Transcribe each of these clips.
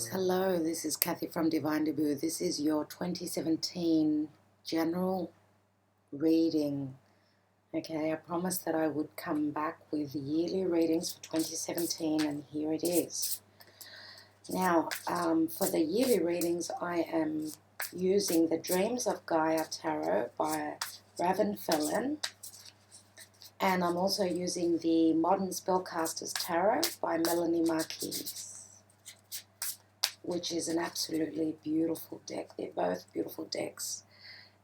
Aries, hello, this is Kathy from Divine Debut. This is your 2017 general reading. Okay, I promised that I would come back with yearly readings for 2017, and here it is. Now, for the yearly readings, I am using the Dreams of Gaia Tarot by Raven Felon, and I'm also using the Modern Spellcasters Tarot by Melanie Marquis, which is an absolutely beautiful deck. They're both beautiful decks.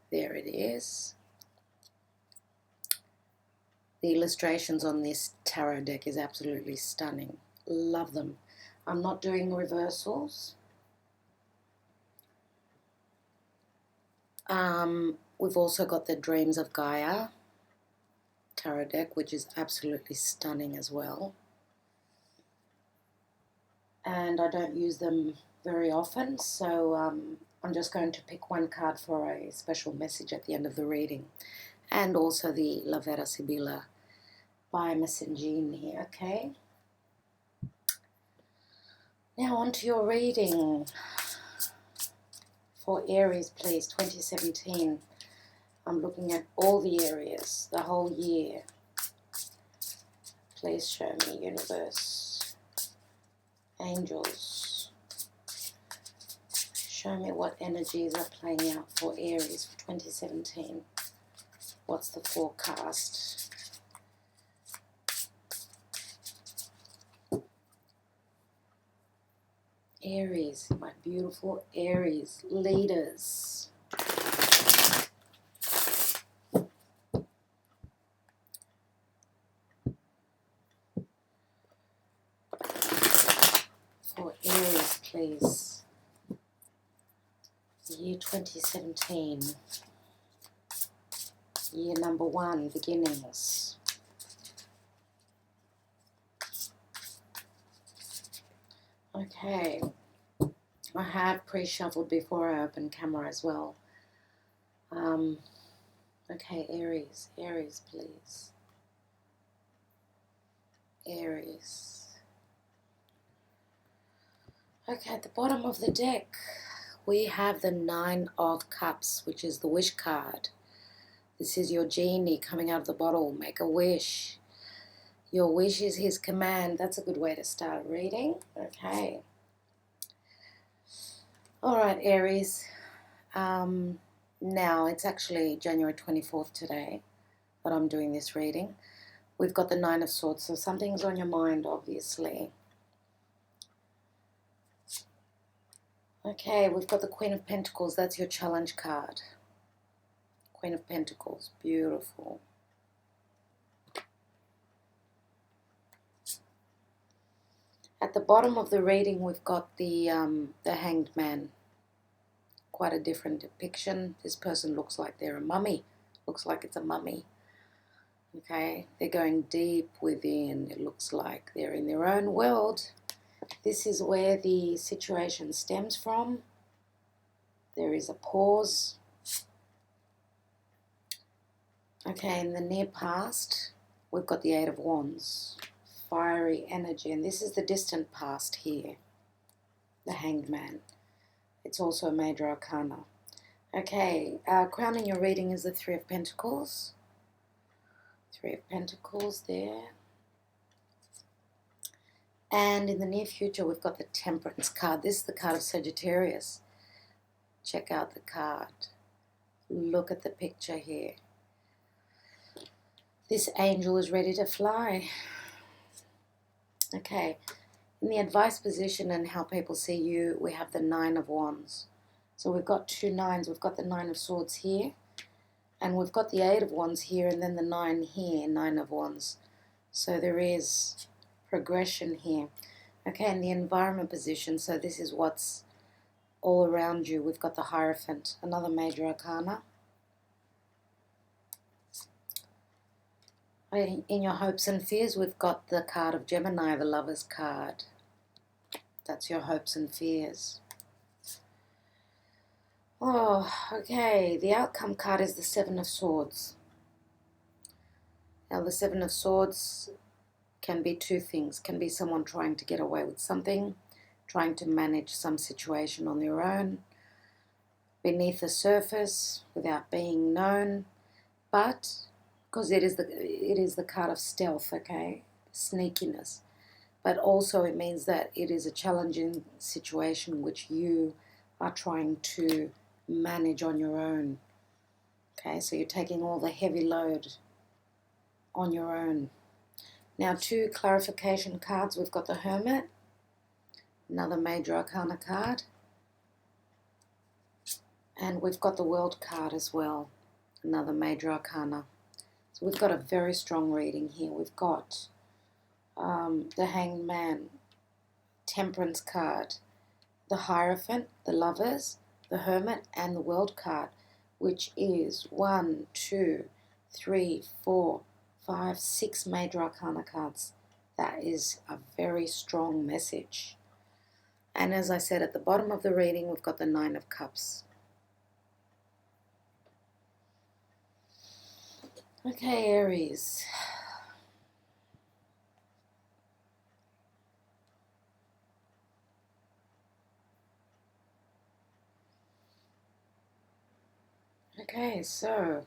There it is. The illustrations on this tarot deck is absolutely stunning. Love them. I'm not doing reversals. We've also got the Dreams of Gaia tarot deck, which is absolutely stunning as well. And I don't use them very often, so I'm just going to pick one card for a special message at the end of the reading. And also the Vera Sibilla by Masenghini, okay? Now on to your reading for Aries, please, 2017. I'm looking at all the areas, the whole year. Please show me, universe, angels. Show me what energies are playing out for Aries for 2017. What's the forecast? Aries, my beautiful Aries leaders. For Aries, please. Year 2017. Year number 1, beginnings. Okay. I have pre-shuffled before I open camera as well. Okay, Aries, please. Aries. Okay, at the bottom of the deck, we have the 9 of Cups, which is the wish card. This is your genie coming out of the bottle. Make a wish. Your wish is his command. That's a good way to start reading. Okay. All right, Aries. Now, it's actually January 24th today that I'm doing this reading. We've got the 9 of Swords, so something's on your mind, obviously. Okay, we've got the Queen of Pentacles. That's your challenge card. Queen of Pentacles, beautiful. At the bottom of the reading, we've got the Hanged Man. Quite a different depiction. This person looks like they're a mummy. Looks like it's a mummy. Okay, they're going deep within. It looks like they're in their own world. This is where the situation stems from. There is a pause. Okay, in the near past, we've got the 8 of Wands. Fiery energy, and this is the distant past here. The Hanged Man. It's also a major arcana. Okay, crowning your reading is the 3 of Pentacles. 3 of Pentacles there. And in the near future, we've got the Temperance card. This is the card of Sagittarius. Check out the card. Look at the picture here. This angel is ready to fly. Okay, in the advice position and how people see you, we have the 9 of Wands. So we've got 2 9s. We've got the 9 of Swords here, and we've got the 8 of Wands here, and then the 9 here, 9 of Wands. So there is progression here. Okay, in the environment position, so this is what's all around you. We've got the Hierophant, another major arcana. In your hopes and fears, we've got the card of Gemini, the Lover's card. That's your hopes and fears. Oh, okay. The outcome card is the 7 of Swords. Now, the 7 of Swords can be 2 things. Can be someone trying to get away with something. trying to manage some situation on their own, beneath the surface, without being known, but because it is the card of stealth, okay, sneakiness, but also it means that it is a challenging situation which you are trying to manage on your own. Okay, so you're taking all the heavy load on your own. Now, 2 clarification cards. We've got the Hermit, another Major Arcana card, and we've got the World card as well, another Major Arcana. So we've got a very strong reading here. We've got the Hanged Man, Temperance card, the Hierophant, the Lovers, the Hermit, and the World card, which is 1, 2, 3, 4, 5, 6 Major Arcana cards. That is a very strong message. And as I said, at the bottom of the reading, we've got the 9 of Cups. Okay, Aries. Okay, so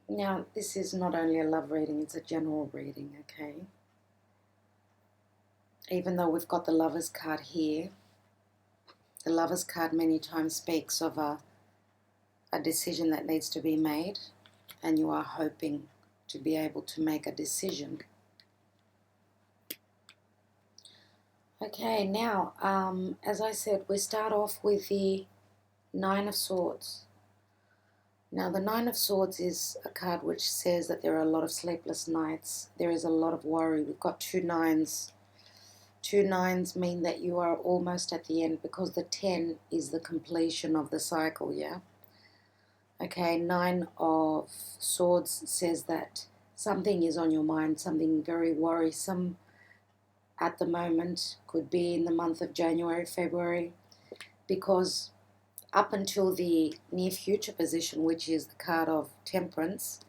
now this is not only a love reading, it's a general reading, okay? Even though we've got the Lovers card here, the Lovers card many times speaks of a decision that needs to be made, and you are hoping to be able to make a decision. Okay, now, as I said, we start off with the 9 of Swords. Now, the 9 of Swords is a card which says that there are a lot of sleepless nights. There is a lot of worry. We've got 2 9s. 2 9s mean that you are almost at the end, because the 10 is the completion of the cycle, yeah? Okay, 9 of Swords says that something is on your mind, something very worrisome at the moment. Could be in the month of January, February, because up until the near future position, which is the card of Temperance,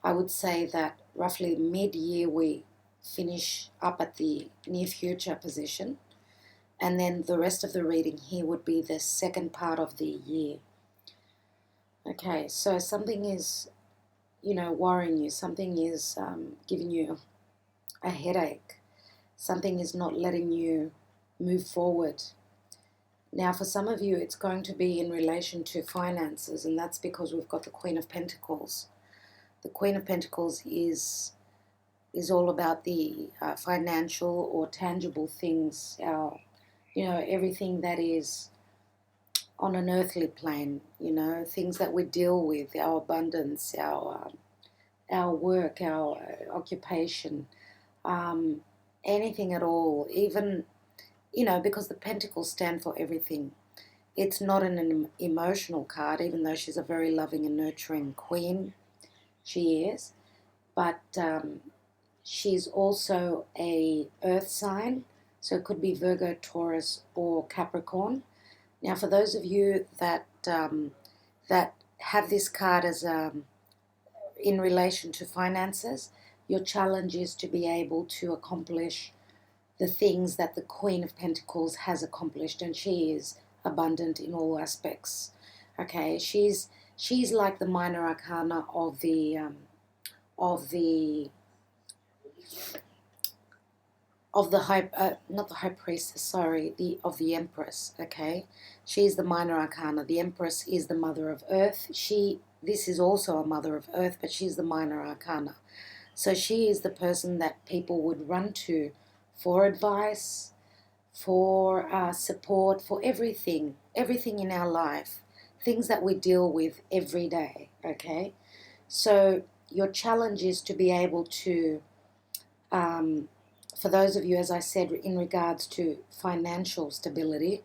I would say that roughly mid-year we finish up at the near future position, and then the rest of the reading here would be the second part of the year. Okay, so something is, worrying you. Something is giving you a headache. Something is not letting you move forward. Now, for some of you, it's going to be in relation to finances, and that's because we've got the Queen of Pentacles. The Queen of Pentacles is all about the financial or tangible things, everything that is on an earthly plane, things that we deal with, our abundance, our work, our occupation, anything at all, even, because the Pentacles stand for everything. It's not an emotional card, even though she's a very loving and nurturing queen. She is. But she's also a earth sign, so it could be Virgo, Taurus, or Capricorn. Now, for those of you that have this card as in relation to finances, your challenge is to be able to accomplish the things that the Queen of Pentacles has accomplished, and she is abundant in all aspects. Okay, she's like the minor arcana of the high, not the high priestess, sorry, of the Empress. Okay, she's the minor arcana. The Empress is the mother of Earth. This is also a mother of Earth, but she's the minor arcana. So she is the person that people would run to for advice, for support, for everything in our life, things that we deal with every day. Okay, so your challenge is to be able to, for those of you, as I said, in regards to financial stability,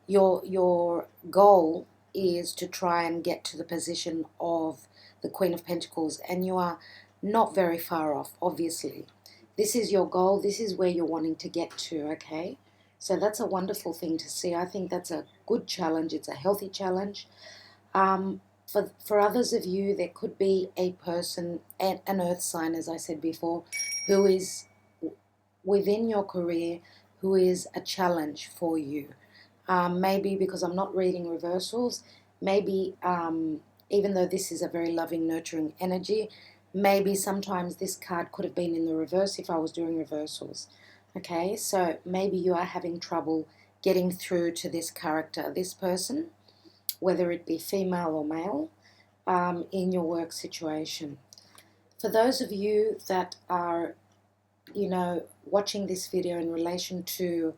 your goal is to try and get to the position of the Queen of Pentacles, and you are not very far off, obviously. This is your goal. This is where you're wanting to get to, okay? So that's a wonderful thing to see. I think that's a good challenge. It's a healthy challenge. For others of you, there could be a person, an earth sign, as I said before, who is within your career who is a challenge for you. Maybe because I'm not reading reversals, maybe even though this is a very loving, nurturing energy, maybe sometimes this card could have been in the reverse if I was doing reversals. Okay, so maybe you are having trouble getting through to this character, this person, whether it be female or male, in your work situation. For those of you that are, watching this video in relation to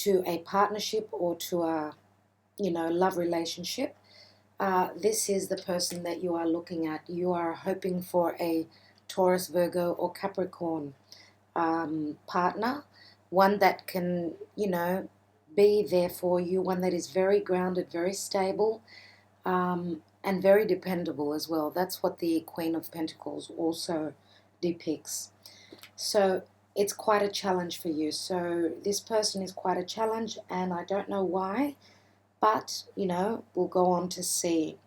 a partnership or to a, love relationship, this is the person that you are looking at. You are hoping for a Taurus, Virgo, or Capricorn partner, one that can, be there for you, one that is very grounded, very stable, and very dependable as well. That's what the Queen of Pentacles also depicts. So it's quite a challenge for you. So this person is quite a challenge, and I don't know why, but, we'll go on to see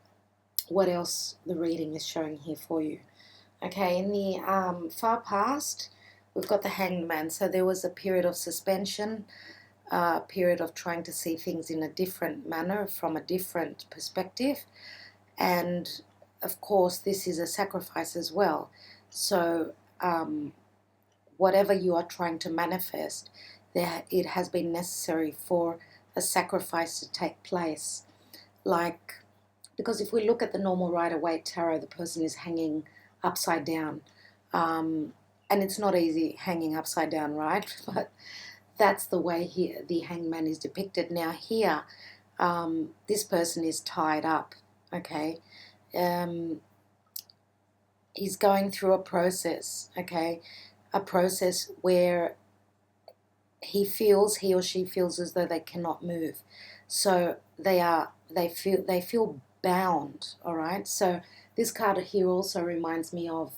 what else the reading is showing here for you. Okay, in the far past, we've got the Hanged Man. So there was a period of suspension, a period of trying to see things in a different manner, from a different perspective. And, of course, this is a sacrifice as well. So whatever you are trying to manifest, it has been necessary for a sacrifice to take place. Because if we look at the normal Rider-Waite tarot, the person is hanging upside down. And it's not easy hanging upside down, right? But that's the way here the Hanged Man is depicted. Now here, this person is tied up, okay? He's going through a process, okay? A process where he or she feels as though they cannot move. So they feel bound, all right? So this card here also reminds me of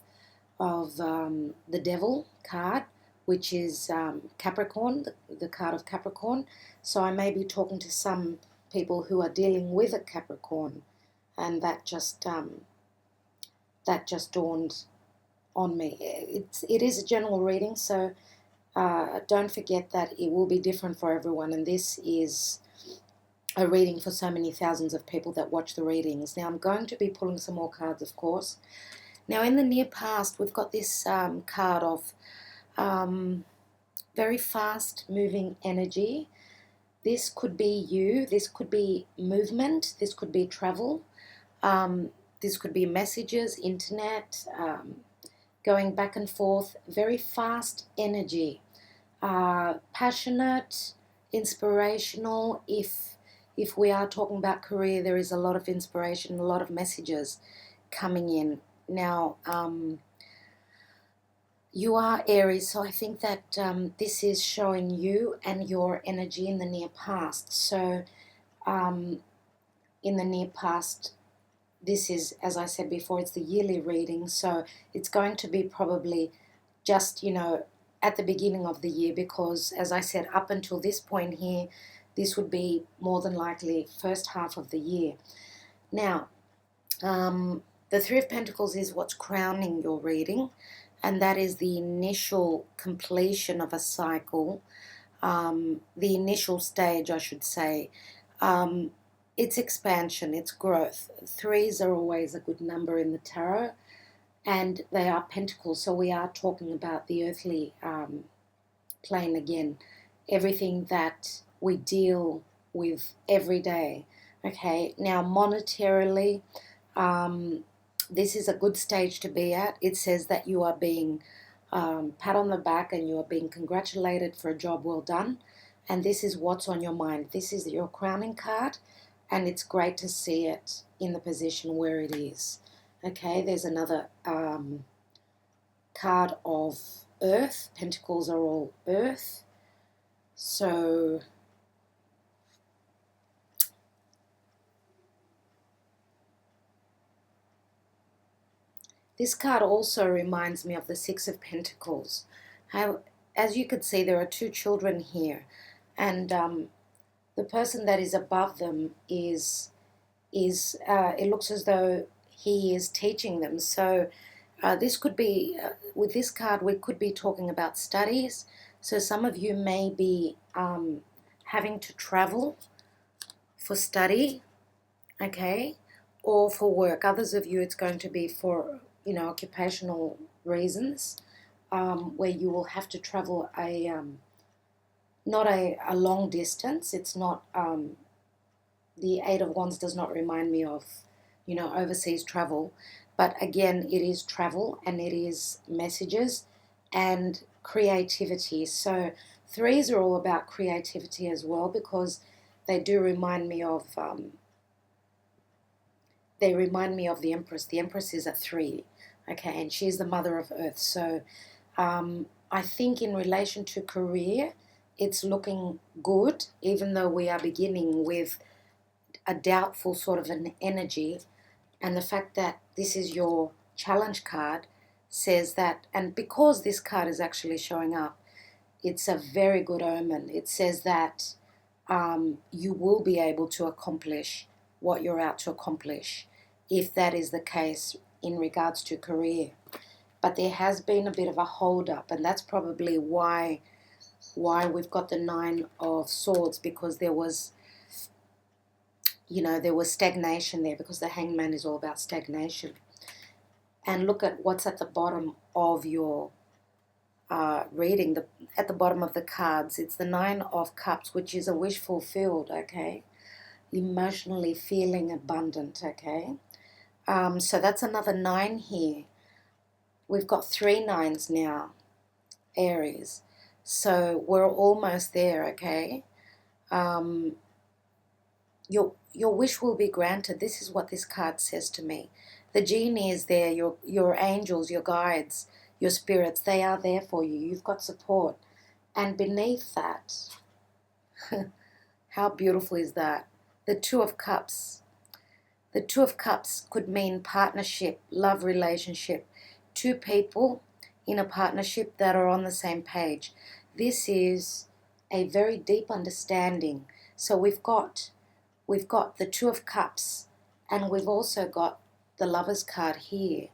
the Devil card, which is Capricorn, the card of Capricorn. So I may be talking to some people who are dealing with a Capricorn, and that just dawned on me. It is a general reading, so don't forget that it will be different for everyone, and this is a reading for so many thousands of people that watch the readings. Now I'm going to be pulling some more cards, of course. Now in the near past, we've got this card of very fast moving energy. This could be you, this could be movement, this could be travel, this could be messages, internet, going back and forth, very fast energy, passionate, inspirational. If we are talking about career, there is a lot of inspiration, a lot of messages coming in. Now, you are Aries, so I think that this is showing you and your energy in the near past. So in the near past, this is, as I said before, it's the yearly reading, so it's going to be probably just, at the beginning of the year, because, as I said, up until this point here, this would be more than likely first half of the year. Now, the Three of Pentacles is what's crowning your reading, and that is the initial completion of a cycle, the initial stage, I should say. It's expansion, it's growth. Threes are always a good number in the tarot, and they are pentacles, so we are talking about the earthly plane again, everything that we deal with every day. Okay, now monetarily, this is a good stage to be at. It says that you are being pat on the back and you are being congratulated for a job well done, and this is what's on your mind. This is your crowning card, and it's great to see it in the position where it is. Okay, there's another card of Earth. Pentacles are all Earth. So this card also reminds me of the Six of Pentacles. How, as you could see, there are two children here, and the person that is above them is it looks as though he is teaching them. So this could be, with this card, we could be talking about studies. So some of you may be having to travel for study, okay, or for work. Others of you, it's going to be for, you know, occupational reasons, where you will have to travel not a long distance. It's not, the Eight of Wands does not remind me of, you know, overseas travel. But again, it is travel and it is messages and creativity. So threes are all about creativity as well, because they do remind me of, the Empress. The Empress is a 3, okay, and she's the mother of Earth. So I think in relation to career, it's looking good, even though we are beginning with a doubtful sort of an energy. And the fact that this is your challenge card says that, and because this card is actually showing up, it's a very good omen. It says that you will be able to accomplish what you're out to accomplish, if that is the case in regards to career. But there has been a bit of a hold up, and that's probably why we've got the 9 of Swords, because there was, you know, there was stagnation there, because the Hangman is all about stagnation. And look at what's at the bottom of your reading, at the bottom of the cards. It's the 9 of Cups, which is a wish fulfilled, okay? Emotionally feeling abundant, okay? So that's another 9 here. We've got 3 9s now, Aries. So we're almost there, okay? Your wish will be granted. This is what this card says to me. The genie is there, your angels, your guides, your spirits, they are there for you. You've got support. And beneath that, how beautiful is that? The 2 of Cups. The 2 of Cups could mean partnership, love relationship. 2 people in a partnership that are on the same page. This is a very deep understanding. So we've got the 2 of Cups, and we've also got the Lover's card here.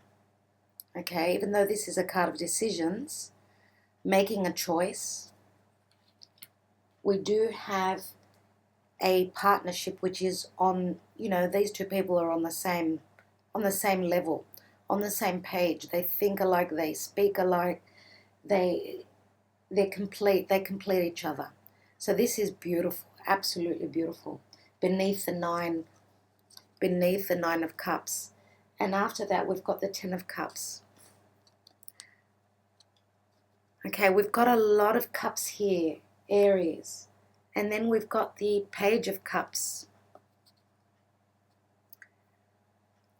Okay, even though this is a card of decisions, making a choice, we do have a partnership which is on, you know, these 2 people are on the same level, on the same page. They think alike, they speak alike, they complete each other. So this is beautiful, absolutely beautiful. Beneath the 9 of Cups. And after that, we've got the 10 of Cups. Okay, we've got a lot of cups here, Aries. And then we've got the Page of Cups.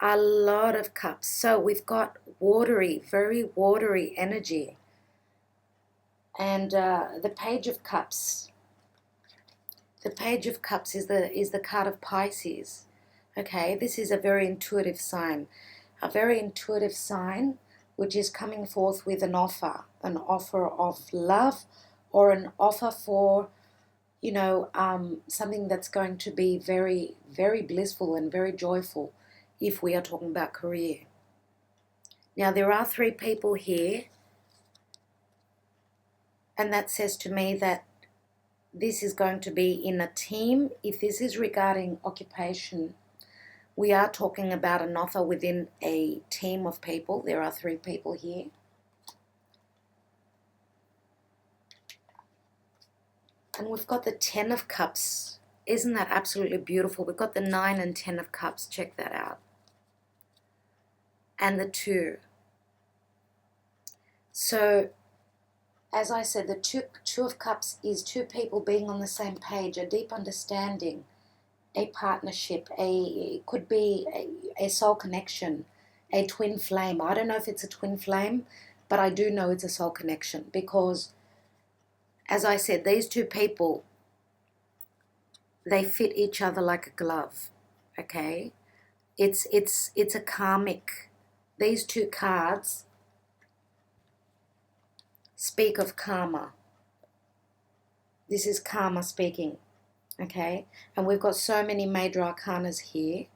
A lot of cups. So we've got watery, very watery energy. And the Page of Cups. The Page of Cups is the card of Pisces. Okay, this is a very intuitive sign. A very intuitive sign which is coming forth with an offer of love, or an offer for, you know, something that's going to be very, very blissful and very joyful if we are talking about career. Now, there are 3 people here, and that says to me that this is going to be in a team. If this is regarding occupation, we are talking about an offer within a team of people. There are 3 people here. And we've got the 10 of Cups. Isn't that absolutely beautiful? We've got the 9 and 10 of Cups. Check that out. And the 2. So, as I said, the two of Cups is 2 people being on the same page, a deep understanding, a partnership, it could be a soul connection, a twin flame. I don't know if it's a twin flame, but I do know it's a soul connection, because, as I said, these 2 people, they fit each other like a glove, okay? It's a karmic. These 2 cards speak of karma. This is karma speaking, okay? And we've got so many major arcanas here,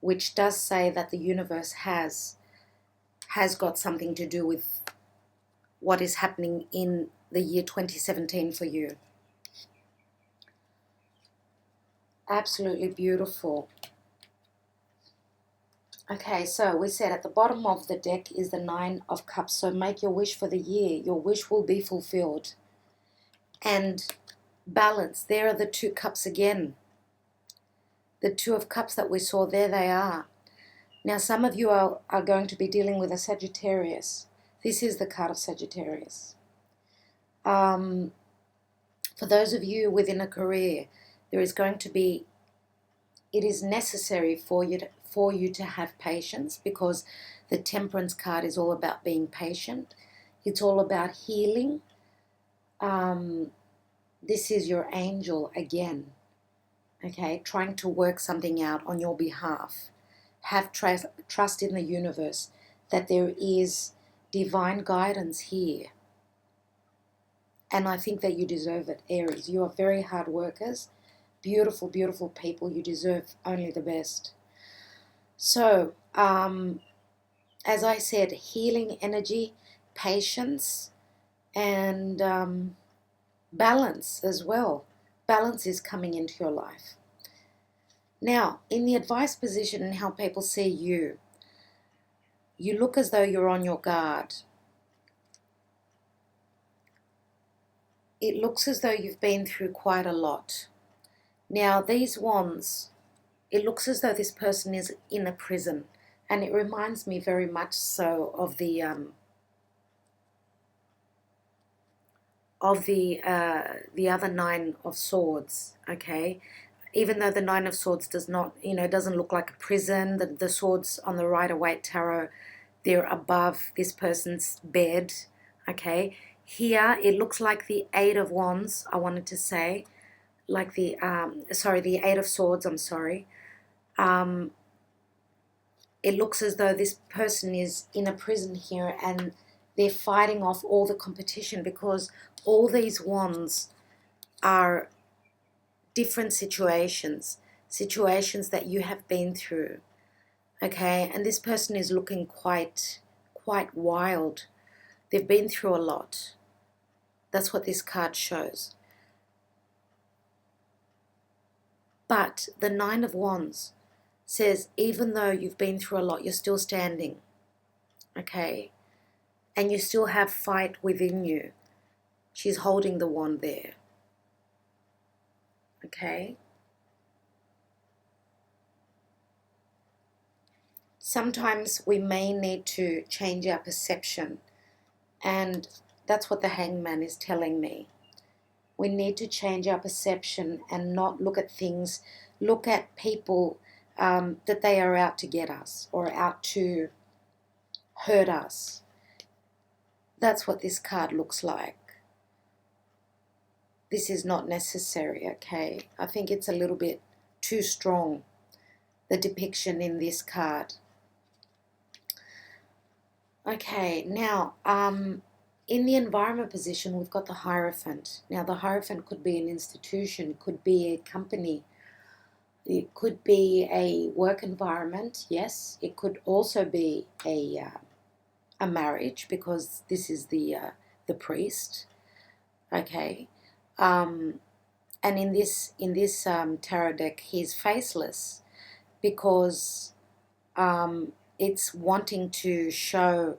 which does say that the universe has got something to do with what is happening in the year 2017 for you. Absolutely beautiful. Okay, so we said at the bottom of the deck is the Nine of Cups. So make your wish for the year. Your wish will be fulfilled. And balance. There are the Two Cups again. The Two of Cups that we saw, there they are. Now, some of you are going to be dealing with a Sagittarius. This is the card of Sagittarius. For those of you within a career, there is going to be, it is necessary for you to have patience, because the Temperance card is all about being patient. It's all about healing. This is your angel again, okay, trying to work something out on your behalf. Have trust in the universe that there is divine guidance here. And I think that you deserve it, Aries. You are very hard workers, beautiful, beautiful people. You deserve only the best. So, as I said, healing energy, patience, and balance as well. Balance is coming into your life. Now, in the advice position and how people see you, you look as though you're on your guard. It looks as though you've been through quite a lot. Now, these wands, it looks as though this person is in a prison, and it reminds me very much so of the other Nine of Swords, okay? Even though the Nine of Swords does not, doesn't look like a prison, the swords on the Rider-Waite Tarot, they're above this person's bed, okay? Here, it looks like the Eight of Wands, I wanted to say, like the Eight of Swords, I'm sorry. It looks as though this person is in a prison here, and they're fighting off all the competition, because all these wands are different situations that you have been through, okay? And this person is looking quite wild. They've been through a lot. That's what this card shows. But the Nine of Wands says, even though you've been through a lot, you're still standing, okay? And you still have fight within you. She's holding the wand there. Okay? Sometimes we may need to change our perception, and that's what the Hangman is telling me. We need to change our perception and not look at things, look at people that they are out to get us or out to hurt us. That's what this card looks like. This is not necessary, okay? I think it's a little bit too strong, the depiction in this card. Okay, now, in the environment position, we've got the Hierophant. Now, the Hierophant could be an institution, could be a company, it could be a work environment, yes. It could also be a marriage, because this is the priest, okay. And in this tarot deck, he's faceless, because it's wanting to show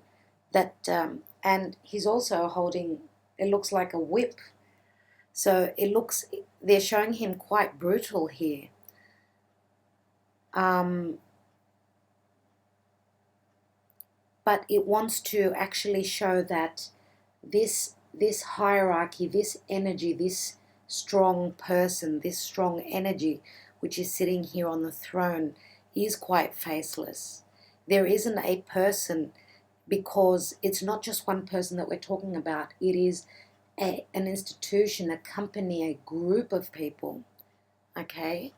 that, and he's also holding, it looks like a whip. So they're showing him quite brutal here. But it wants to actually show that this hierarchy, this energy, this strong person, this strong energy, which is sitting here on the throne, is quite faceless. There isn't a person, because it's not just one person that we're talking about. It is an institution, a company, a group of people, okay?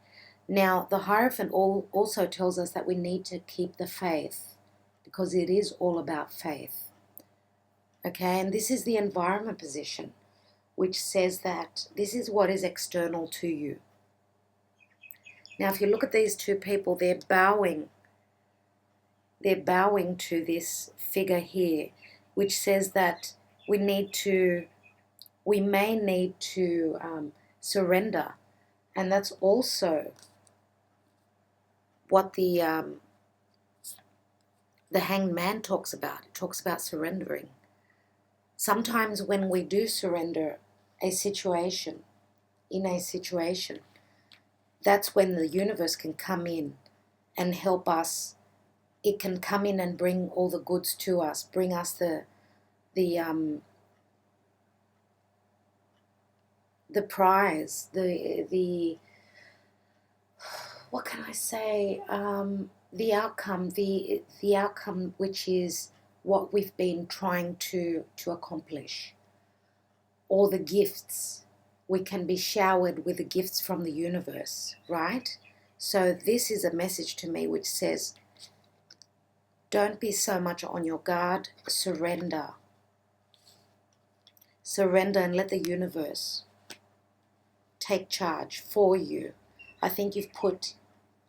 Now, the Hierophant also tells us that we need to keep the faith, because it is all about faith, okay? And this is the environment position, which says that this is what is external to you. Now, if you look at these two people, they're bowing to this figure here, which says that we need to we may need to surrender. And that's also what the Hanged Man talks about. It talks about surrendering. Sometimes when we do surrender in a situation, that's when the universe can come in and help us. It can come in and bring all the goods to us, bring us the prize, the what can I say? The outcome, the outcome, which is what we've been trying to accomplish. Or the gifts. We can be showered with the gifts from the universe, right? So this is a message to me which says, don't be so much on your guard. Surrender. Surrender and let the universe take charge for you. I think you've put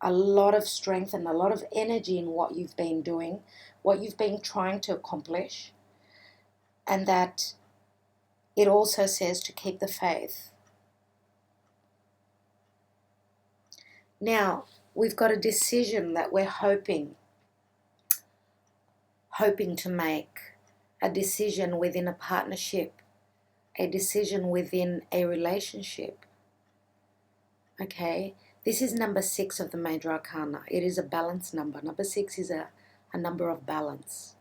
a lot of strength and a lot of energy in what you've been doing, what you've been trying to accomplish, and that it also says to keep the faith. Now, we've got a decision that we're hoping to make, a decision within a partnership, a decision within a relationship. Okay, this is number 6 of the Major Arcana. It is a balance number. Number 6 is a number of balance.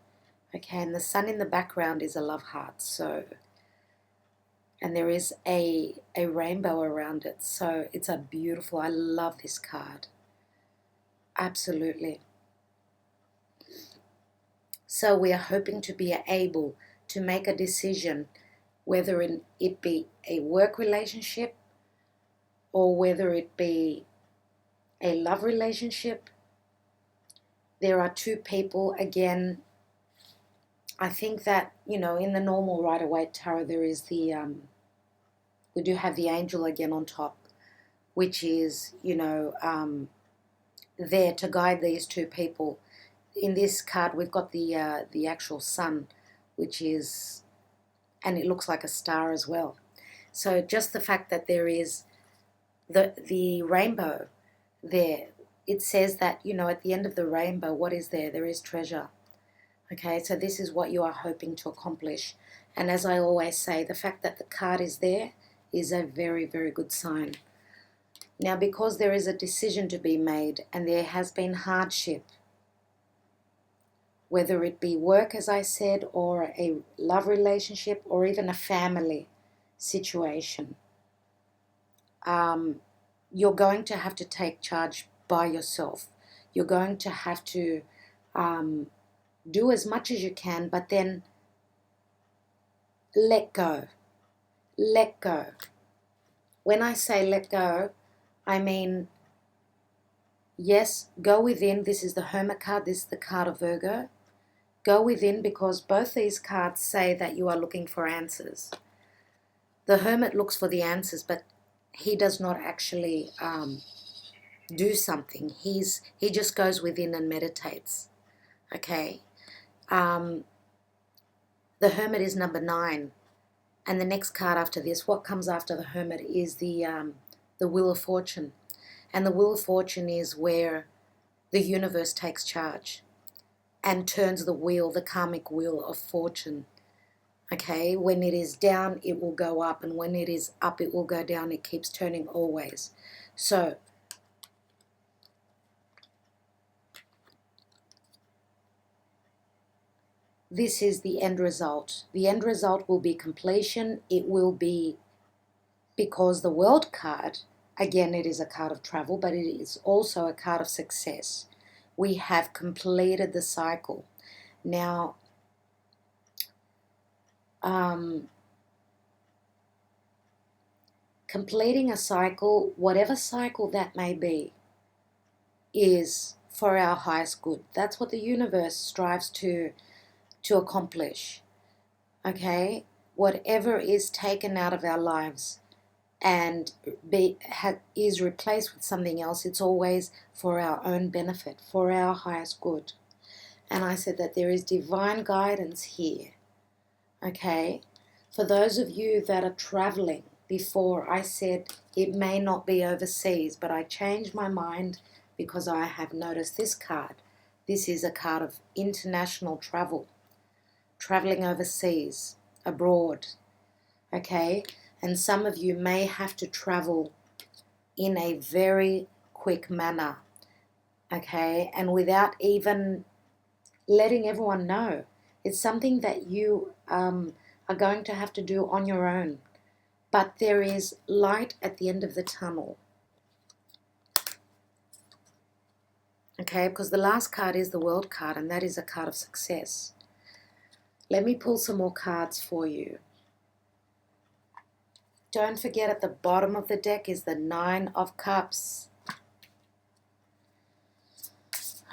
Okay, and the sun in the background is a love heart. So, and there is a rainbow around it. So it's a beautiful, I love this card. Absolutely. So we are hoping to be able to make a decision, whether it be a work relationship or whether it be a love relationship. There are 2 people. Again, I think that, in the normal Rider-Waite Tarot, there is we do have the angel again on top, which is, there to guide these 2 people. In this card, we've got the actual sun, which is, and it looks like a star as well. So just the fact that there is the rainbow there, it says that, at the end of the rainbow, what is there? There is treasure. Okay, so this is what you are hoping to accomplish. And as I always say, the fact that the card is there is a very, very good sign. Now, because there is a decision to be made and there has been hardship, whether it be work, as I said, or a love relationship, or even a family situation, you're going to have to take charge by yourself. You're going to have to do as much as you can, but then let go. Let go. When I say let go, I mean, yes, go within. This is the Hermit card. This is the card of Virgo. Go within, because both these cards say that you are looking for answers. The Hermit looks for the answers, but he does not actually do something. He just goes within and meditates. Okay. The Hermit is number 9. And the next card after this, what comes after the Hermit, is the Wheel of Fortune. And the Wheel of Fortune is where the universe takes charge and turns the wheel, the karmic wheel of fortune. Okay, when it is down, it will go up, and when it is up, it will go down. It keeps turning always. So, this is the end result. The end result will be completion. It will be, because the World card, again, it is a card of travel, but it is also a card of success. We have completed the cycle. Now, completing a cycle, whatever cycle that may be, is for our highest good. That's what the universe strives to accomplish. Okay? Whatever is taken out of our lives and is replaced with something else, it's always for our own benefit, for our highest good. And I said that there is divine guidance here. Okay? For those of you that are traveling, before I said it may not be overseas, but I changed my mind because I have noticed this card. This is a card of international travel, traveling overseas, abroad, okay? And some of you may have to travel in a very quick manner, okay? And without even letting everyone know. It's something that you are going to have to do on your own. But there is light at the end of the tunnel. Okay, because the last card is the World card, and that is a card of success. Let me pull some more cards for you. Don't forget, at the bottom of the deck is the Nine of Cups.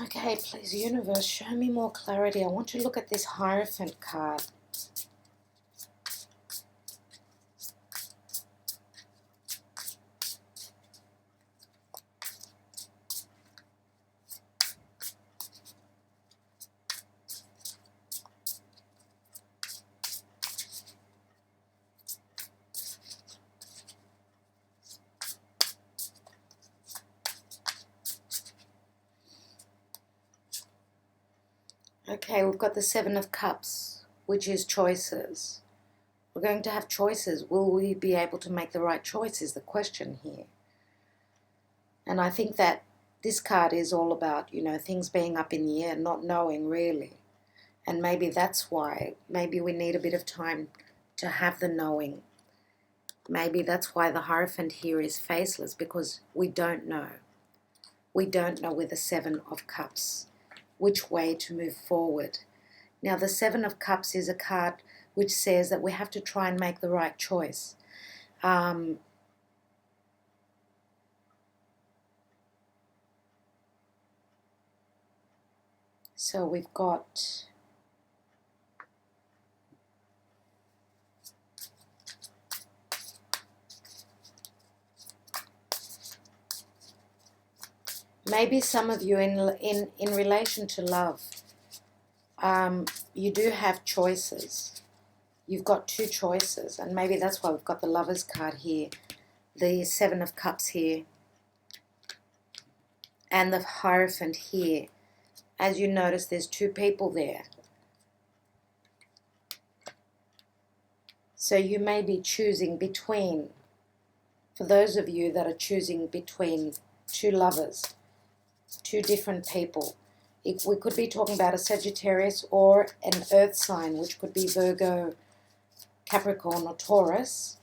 Okay, please, universe, show me more clarity. I want to look at this Hierophant card. Okay, we've got the Seven of Cups, which is choices. We're going to have choices. Will we be able to make the right choice is the question here. And I think that this card is all about, you know, things being up in the air, not knowing really. And maybe that's why, maybe we need a bit of time to have the knowing. Maybe that's why the Hierophant here is faceless, because we don't know. We don't know with the Seven of Cups which way to move forward. Now, the Seven of Cups is a card which says that we have to try and make the right choice. So we've got maybe some of you in relation to love, you do have choices. You've got two choices, and maybe that's why we've got the Lovers card here, the Seven of Cups here, and the Hierophant here. As you notice, there's two people there. So you may be choosing between, for those of you that are choosing between two lovers, two different people. We could be talking about a Sagittarius or an Earth sign, which could be Virgo, Capricorn, or Taurus.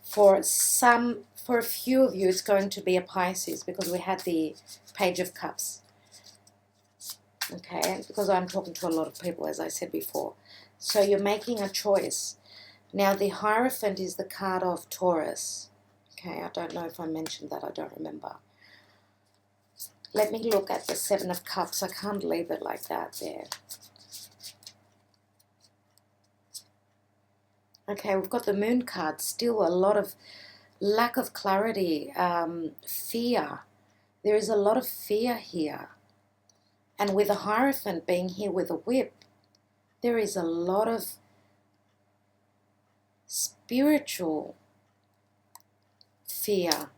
For a few of you, it's going to be a Pisces, because we had the Page of Cups. Okay, because I'm talking to a lot of people, as I said before. So you're making a choice. Now, the Hierophant is the card of Taurus. Okay, I don't know if I mentioned that. I don't remember. Let me look at the Seven of Cups. I can't leave it like that there. Okay, we've got the Moon card. Still a lot of lack of clarity, fear. There is a lot of fear here. And with the Hierophant being here with a whip, there is a lot of spiritual fear.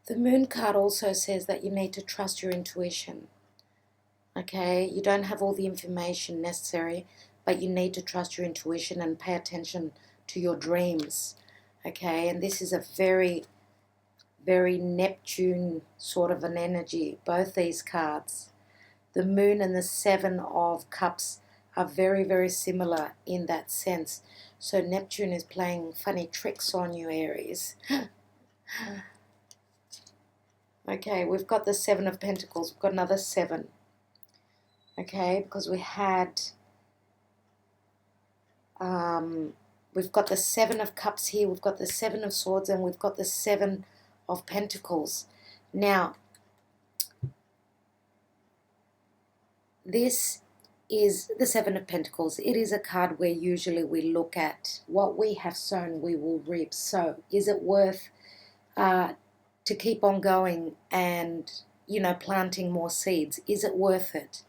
The Moon card also says that you need to trust your intuition. Okay, you don't have all the information necessary, but you need to trust your intuition and pay attention to your dreams. Okay, and this is a very, very Neptune sort of an energy, both these cards. The Moon and the Seven of Cups are very, very similar in that sense. So Neptune is playing funny tricks on you, Aries. Okay, we've got the Seven of Pentacles. We've got another seven. Okay, because we had, we've got the Seven of Cups here, we've got the Seven of Swords, and we've got the Seven of Pentacles. Now, this is the Seven of Pentacles. It is a card where usually we look at what we have sown, we will reap. So is it worth to keep on going and, you know, planting more seeds? Is it worth it?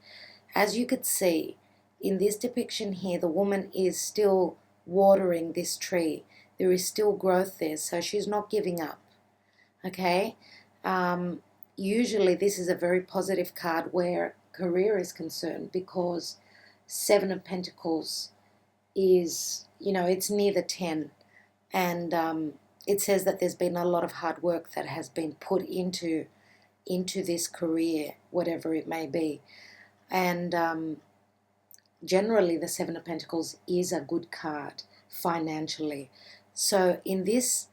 As you could see in this depiction here, the woman is still watering this tree. There is still growth there, so she's not giving up. Okay? Usually this is a very positive card where career is concerned, because Seven of Pentacles is, you know, it's near the 10, and it says that there's been a lot of hard work that has been put into this career, whatever it may be. And generally the Seven of Pentacles is a good card financially. So in this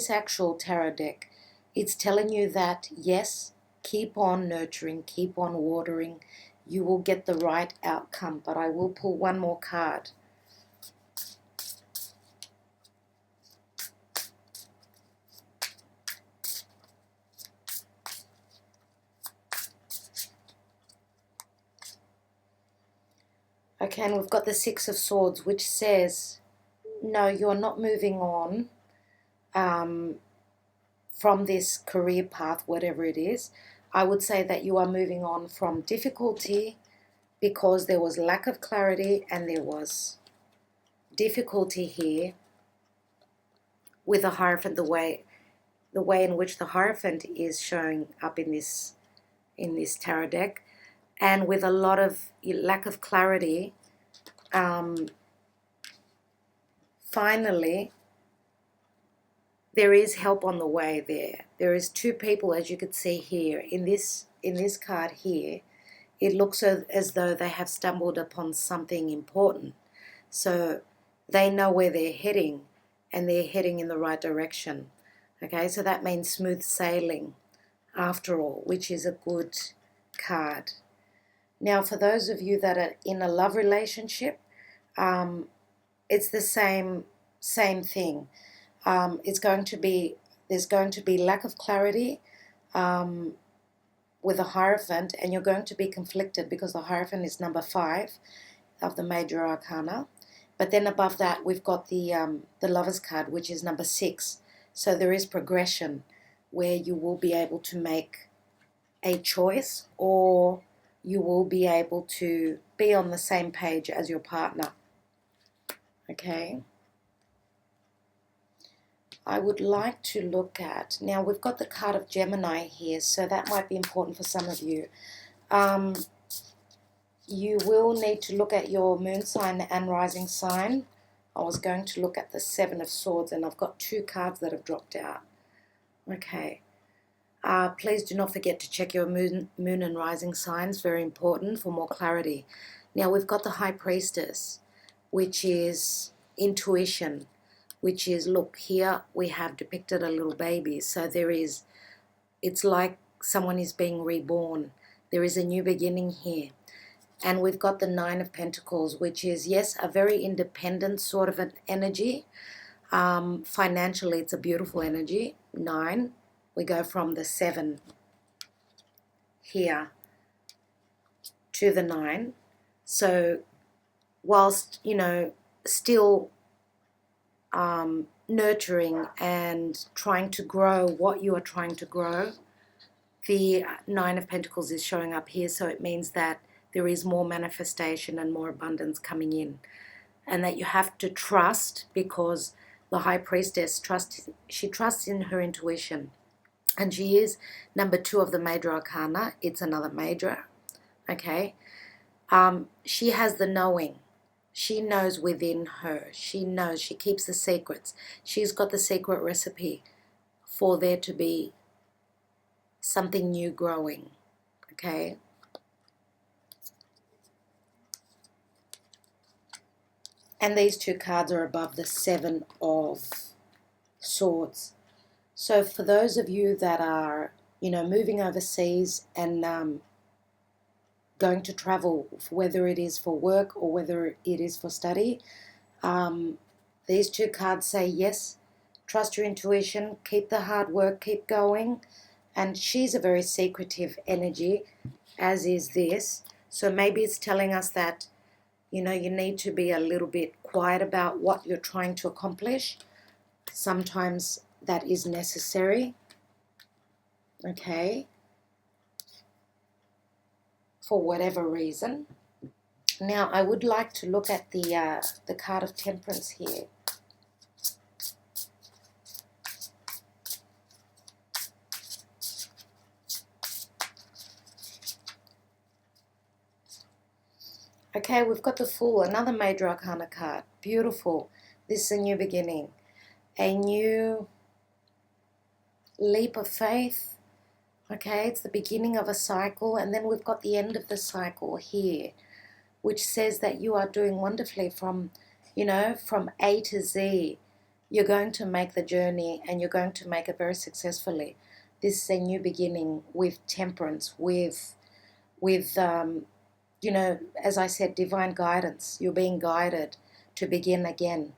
actual tarot deck, it's telling you that yes, keep on nurturing, keep on watering, you will get the right outcome. But I will pull one more card. Okay, and we've got the Six of Swords, which says, no, you're not moving on from this career path, whatever it is. I would say that you are moving on from difficulty, because there was lack of clarity and there was difficulty here with the Hierophant, the way in which the Hierophant is showing up in this tarot deck, and with a lot of lack of clarity. Finally, there is help on the way there. There is two people, as you could see here, in this card here. It looks as though they have stumbled upon something important. So they know where they're heading, and they're heading in the right direction. Okay, so that means smooth sailing after all, which is a good card. Now, for those of you that are in a love relationship, it's the same thing. There's going to be lack of clarity with the Hierophant, and you're going to be conflicted because the Hierophant is number 5 of the major arcana. But then above that, we've got the Lover's card, which is number 6. So there is progression where you will be able to make a choice, or you will be able to be on the same page as your partner. Okay. I would like to look at, now we've got the card of Gemini here, so that might be important for some of you. You will need to look at your moon sign and rising sign. I was going to look at the Seven of Swords, and I've got 2 cards that have dropped out. Okay. Please do not forget to check your moon and rising signs, very important for more clarity. Now we've got the High Priestess, which is intuition, which is, look, here we have depicted a little baby. So it's like someone is being reborn. There is a new beginning here. And we've got the Nine of Pentacles, which is, yes, a very independent sort of an energy. Financially, it's a beautiful energy. 9. We go from the 7 here to the 9. So whilst, you know, still nurturing and trying to grow what you are trying to grow, the Nine of Pentacles is showing up here. So it means that there is more manifestation and more abundance coming in, and that you have to trust, because the High Priestess she trusts in her intuition, and she is number 2 of the major arcana. It's another major. Okay. She has the knowing. She knows within her. She knows. She keeps the secrets. She's got the secret recipe for there to be something new growing. Okay. And these 2 cards are above the 7 of Swords. So for those of you that are, you know, moving overseas and going to travel, whether it is for work or whether it is for study, these 2 cards say, yes, trust your intuition, keep the hard work, keep going. And she's a very secretive energy, as is this. So maybe it's telling us that You know, you need to be a little bit quiet about what you're trying to accomplish. Sometimes that is necessary, okay, for whatever reason. Now, I would like to look at the card of Temperance here. Okay, we've got the Fool, another major arcana card. Beautiful. This is a new beginning, a new leap of faith. Okay, it's the beginning of a cycle, and then we've got the end of the cycle here, which says that you are doing wonderfully from, you know, from A to Z. You're going to make the journey, and you're going to make it very successfully. This is a new beginning with Temperance, with you know, as I said, divine guidance. You're being guided to begin again.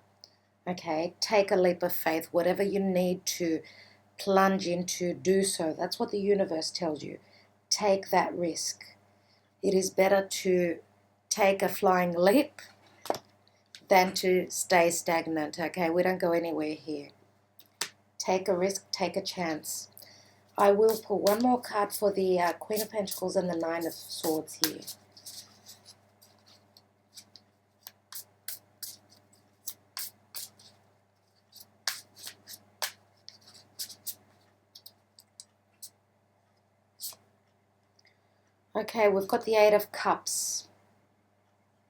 Okay, take a leap of faith. Whatever you need to plunge into, do so. That's what the universe tells you. Take that risk. It is better to take a flying leap than to stay stagnant. Okay, we don't go anywhere here. Take a risk, take a chance. I will pull one more card for the Queen of Pentacles and the Nine of Swords here. Okay, we've got the Eight of Cups.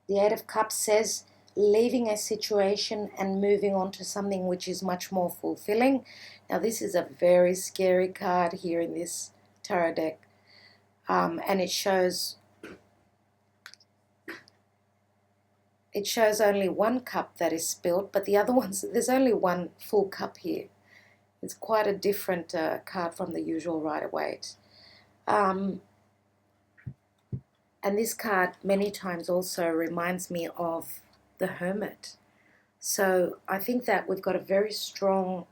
The Eight of Cups says leaving a situation and moving on to something which is much more fulfilling. Now, this is a very scary card here in this tarot deck. And it shows only one cup that is spilled, but the other ones, there's only one full cup here. It's quite a different card from the usual Rider-Waite. And this card many times also reminds me of the Hermit. So I think that we've got a very strong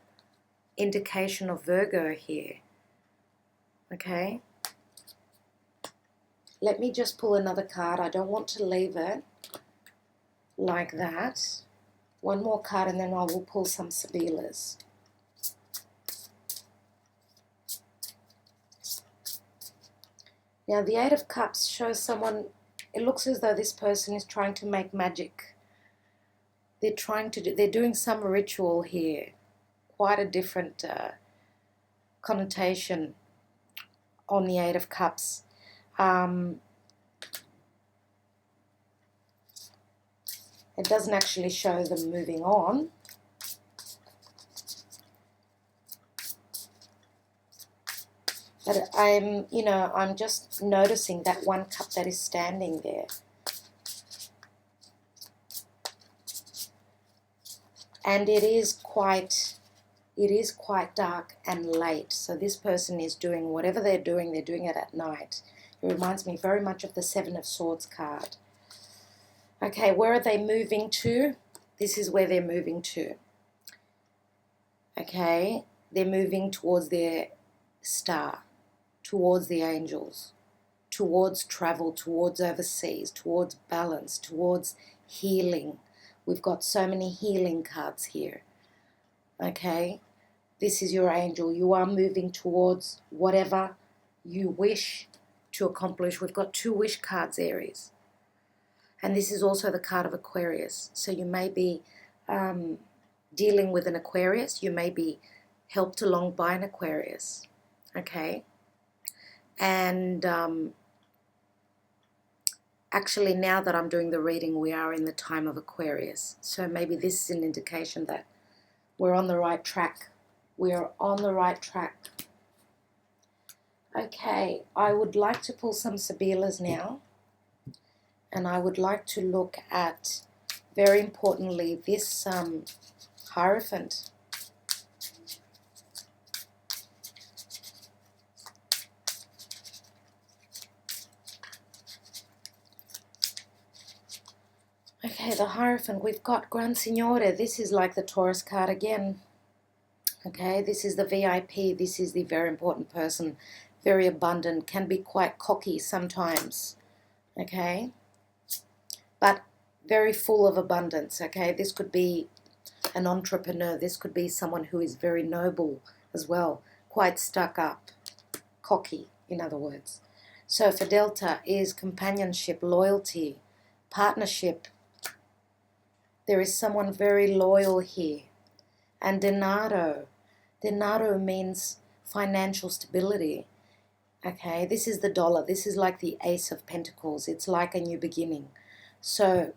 indication of Virgo here. Okay. Let me just pull another card. I don't want to leave it like that. One more card and then I will pull some Sibillas. Now, the Eight of Cups shows someone, it looks as though this person is trying to make magic. They're doing some ritual here. Quite a different connotation on the Eight of Cups. It doesn't actually show them moving on. But I'm just noticing that one cup that is standing there. And it is quite dark and late. So this person is doing whatever they're doing it at night. It reminds me very much of the Seven of Swords card. Okay, where are they moving to? This is where they're moving to. Okay, they're moving towards their star, towards the angels, towards travel, towards overseas, towards balance, towards healing. We've got so many healing cards here. Okay, this is your angel. You are moving towards whatever you wish to accomplish. We've got two wish cards, Aries. And this is also the card of Aquarius. So you may be dealing with an Aquarius. You may be helped along by an Aquarius. Okay. And actually, now that I'm doing the reading, we are in the time of Aquarius. So maybe this is an indication that we're on the right track. We are on the right track. Okay, I would like to pull some Sibillas now. And I would like to look at, very importantly, this Hierophant. Okay, the Hierophant, we've got Gran Signore. This is like the Taurus card again. Okay, this is the VIP. This is the very important person. Very abundant, can be quite cocky sometimes. Okay. But very full of abundance, okay? This could be an entrepreneur. This could be someone who is very noble as well, quite stuck up, cocky, in other words. So for Delta is companionship, loyalty, partnership. There is someone very loyal here. And denaro. Denaro means financial stability. Okay, this is the dollar. This is like the Ace of Pentacles. It's like a new beginning. So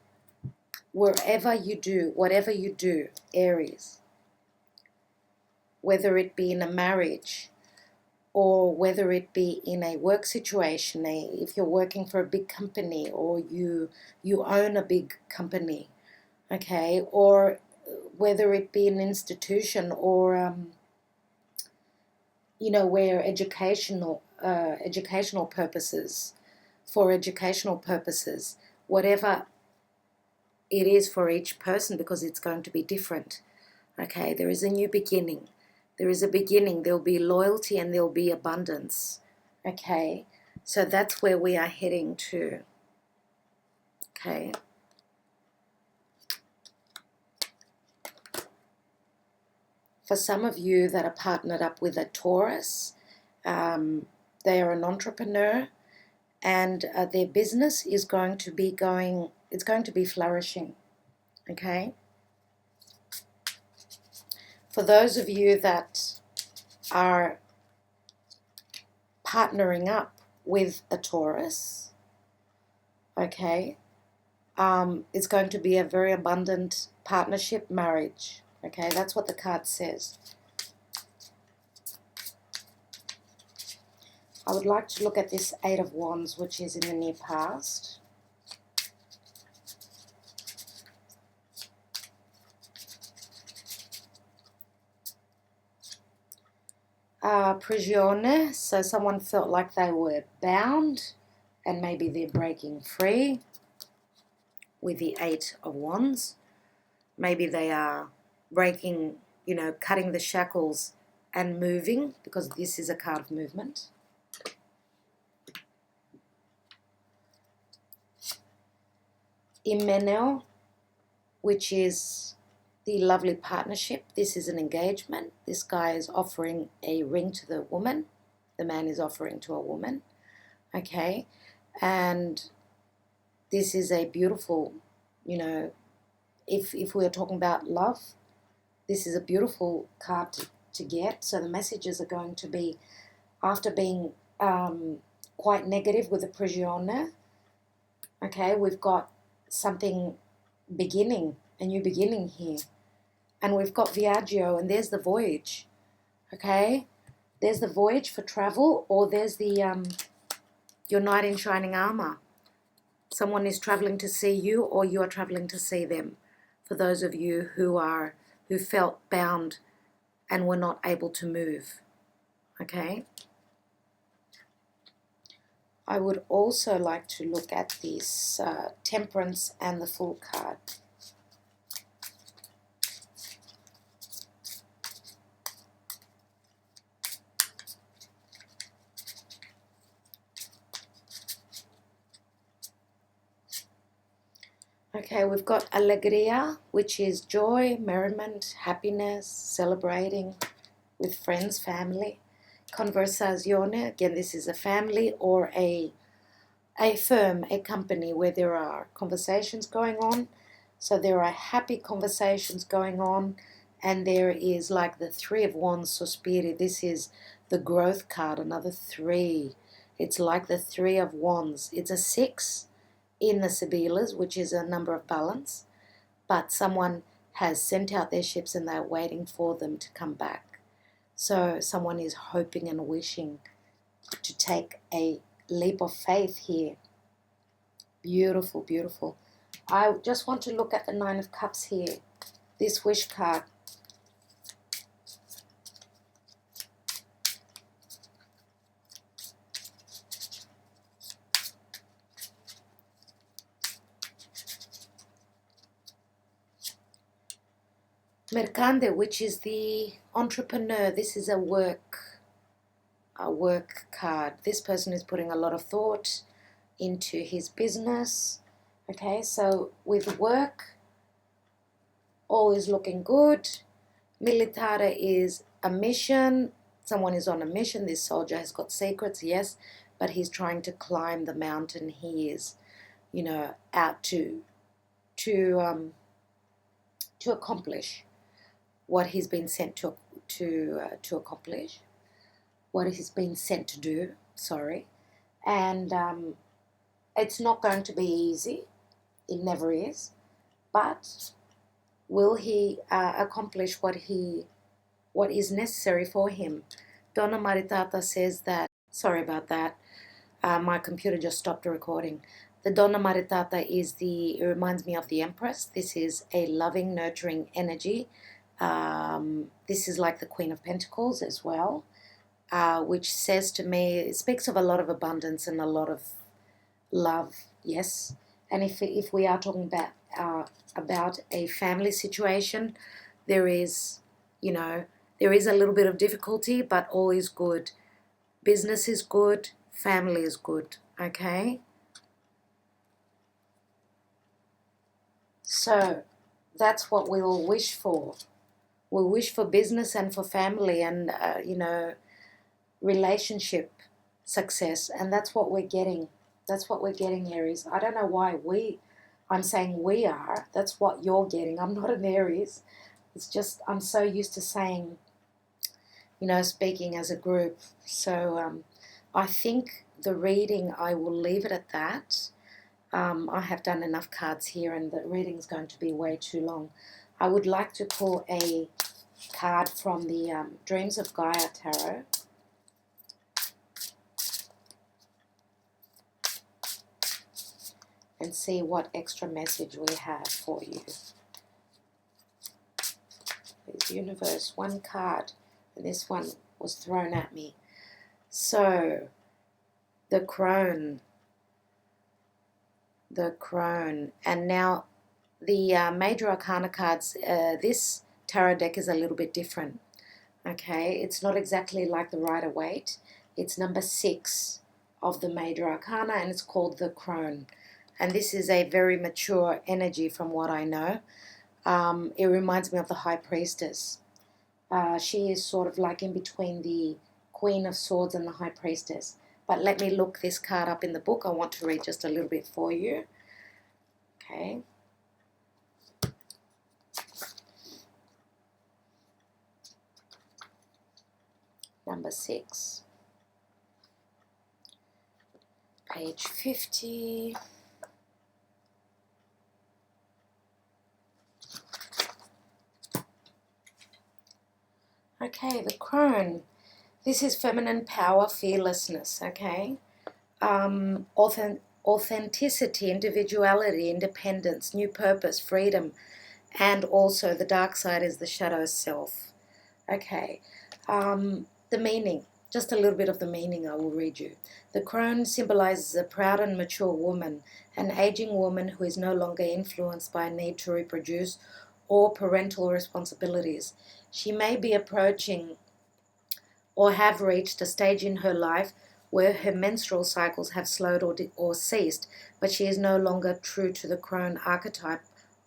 wherever you do, whatever you do, Aries, whether it be in a marriage or whether it be in a work situation, if you're working for a big company or you own a big company, okay, or whether it be an institution or you know, where educational purposes, for educational purposes, whatever it is for each person, because it's going to be different. Okay, there is a new beginning. There is a beginning. There'll be loyalty and there'll be abundance. Okay, so that's where we are heading to. Okay. For some of you that are partnered up with a Taurus, they are an entrepreneur, and their business is going to be it's going to be flourishing. Okay. For those of you that are partnering up with a Taurus, okay, it's going to be a very abundant partnership, marriage. Okay, that's what the card says. I would like to look at this Eight of Wands, which is in the near past. Prigione, so someone felt like they were bound and maybe they're breaking free with the Eight of Wands. Maybe they are breaking, you know, cutting the shackles and moving, because this is a card of movement. Imeneo, which is the lovely partnership. This is an engagement. This guy is offering a ring to the woman. The man is offering to a woman. Okay, and this is a beautiful, you know, if we are talking about love, this is a beautiful card to get. So the messages are going to be, after being quite negative with the Prigione, okay, we've got something beginning, a new beginning here. And we've got Viaggio, and there's the voyage, okay? There's the voyage for travel, or there's the your knight in shining armor. Someone is traveling to see you, or you are traveling to see them. For those of you who felt bound and were not able to move, okay? I would also like to look at this Temperance and the Fool card. Okay, we've got Alegria, which is joy, merriment, happiness, celebrating with friends, family. Conversazione, again, this is a family or a firm, a company where there are conversations going on. So there are happy conversations going on, and there is like the Three of Wands, Sospiri. This is the growth card, another three. It's like the Three of Wands. It's a 6 in the Sibillas, which is a number of balance, but someone has sent out their ships and they're waiting for them to come back. So someone is hoping and wishing to take a leap of faith here. Beautiful, beautiful. I just want to look at the Nine of Cups here, this wish card. Mercante, which is the entrepreneur. This is a work card. This person is putting a lot of thought into his business, Okay, so with work, all is looking good. Militare is a mission. Someone is on a mission. This soldier has got secrets, yes, but he's trying to climb the mountain he is, you know, out to accomplish what he's been sent to accomplish, what he's been sent to do. Sorry, and it's not going to be easy. It never is, but will he accomplish what is necessary for him? Donna Maritata says that. Sorry about that. My computer just stopped recording. The Donna Maritata it reminds me of the Empress. This is a loving, nurturing energy. This is like the Queen of Pentacles as well, which says to me, it speaks of a lot of abundance and a lot of love, yes. And if we are talking about a family situation, there is, you know, there is a little bit of difficulty, but all is good. Business is good, family is good, okay? So that's what we all wish for. We wish for business and for family and, you know, relationship success, and that's what we're getting. That's what we're getting, Aries. I don't know why I'm saying we are. That's what you're getting. I'm not an Aries. It's just I'm so used to saying, you know, speaking as a group. So I think the reading, I will leave it at that. I have done enough cards here and the reading's going to be way too long. I would like to pull a card from the Dreams of Gaia Tarot. And see what extra message we have for you. There's universe, one card, and this one was thrown at me. So, the crone, and now the major arcana cards, this tarot deck is a little bit different. Okay, it's not exactly like the Rider-Waite. It's number 6 of the major arcana, and it's called the crone. And this is a very mature energy from what I know. It reminds me of the High Priestess. She is sort of like in between the Queen of Swords and the High Priestess. But let me look this card up in the book. I want to read just a little bit for you. Okay. Number 6. Page 50. Okay, the crone. This is feminine power, fearlessness, okay? Authenticity, individuality, independence, new purpose, freedom, and also the dark side is the shadow self. Okay, the meaning, just a little bit of the meaning I will read you. The crone symbolizes a proud and mature woman, an aging woman who is no longer influenced by a need to reproduce or parental responsibilities. She may be approaching or have reached a stage in her life where her menstrual cycles have slowed or ceased, but she is no longer true to the crone archetype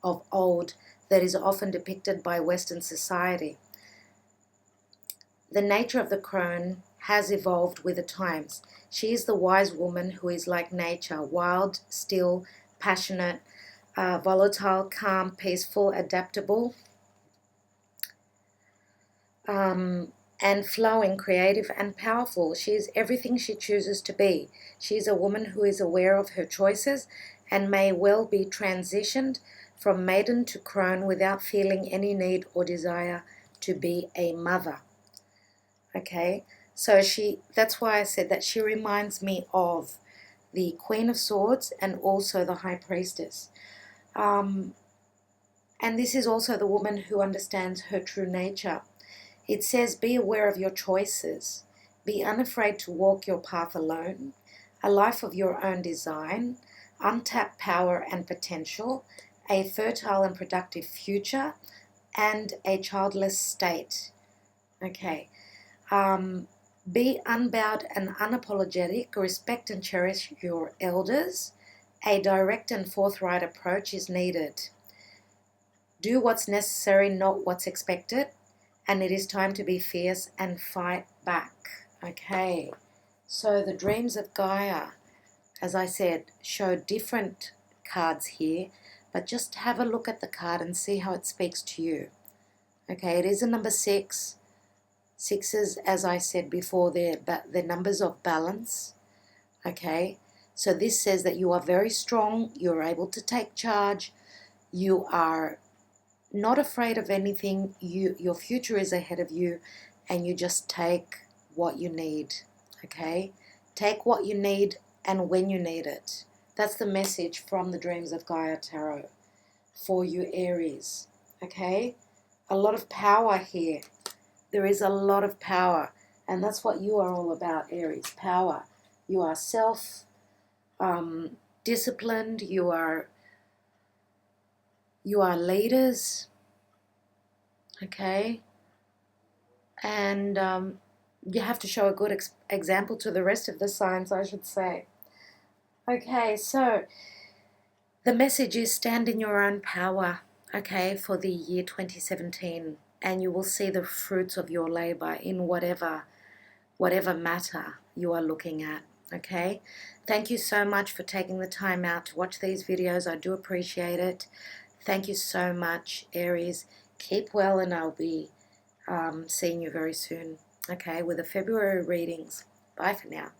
of old that is often depicted by Western society. The nature of the crone has evolved with the times. She is the wise woman who is like nature, wild, still, passionate, volatile, calm, peaceful, adaptable, and flowing, creative and powerful. She is everything she chooses to be. She is a woman who is aware of her choices and may well be transitioned from maiden to crone without feeling any need or desire to be a mother. Okay, so that's why I said that she reminds me of the Queen of Swords and also the High Priestess. And this is also the woman who understands her true nature. It says, be aware of your choices. Be unafraid to walk your path alone. A life of your own design. Untapped power and potential. A fertile and productive future. And a childless state. Okay. Be unbowed and unapologetic. Respect and cherish your elders. A direct and forthright approach is needed. Do what's necessary, not what's expected. And it is time to be fierce and fight back. Okay, so the Dreams of Gaia, as I said, show different cards here, but just have a look at the card and see how it speaks to you. Okay, it is a number 6. Sixes, as I said before, they're numbers of balance. Okay, so this says that you are very strong, you're able to take charge, you are not afraid of anything, your future is ahead of you, and you just take what you need. Okay, take what you need and when you need it. That's the message from the Dreams of Gaia Tarot for you, Aries. Okay, a lot of power here. There is a lot of power, and that's what you are all about, Aries. Power. You are self-disciplined. You are leaders. Okay, and you have to show a good example to the rest of the signs, I should say. Okay, so the message is stand in your own power, okay, for the year 2017, and you will see the fruits of your labor in whatever matter you are looking at, okay? Thank you so much for taking the time out to watch these videos. I do appreciate it. Thank you so much, Aries. Keep well, and I'll be seeing you very soon, okay, with the February readings. Bye for now.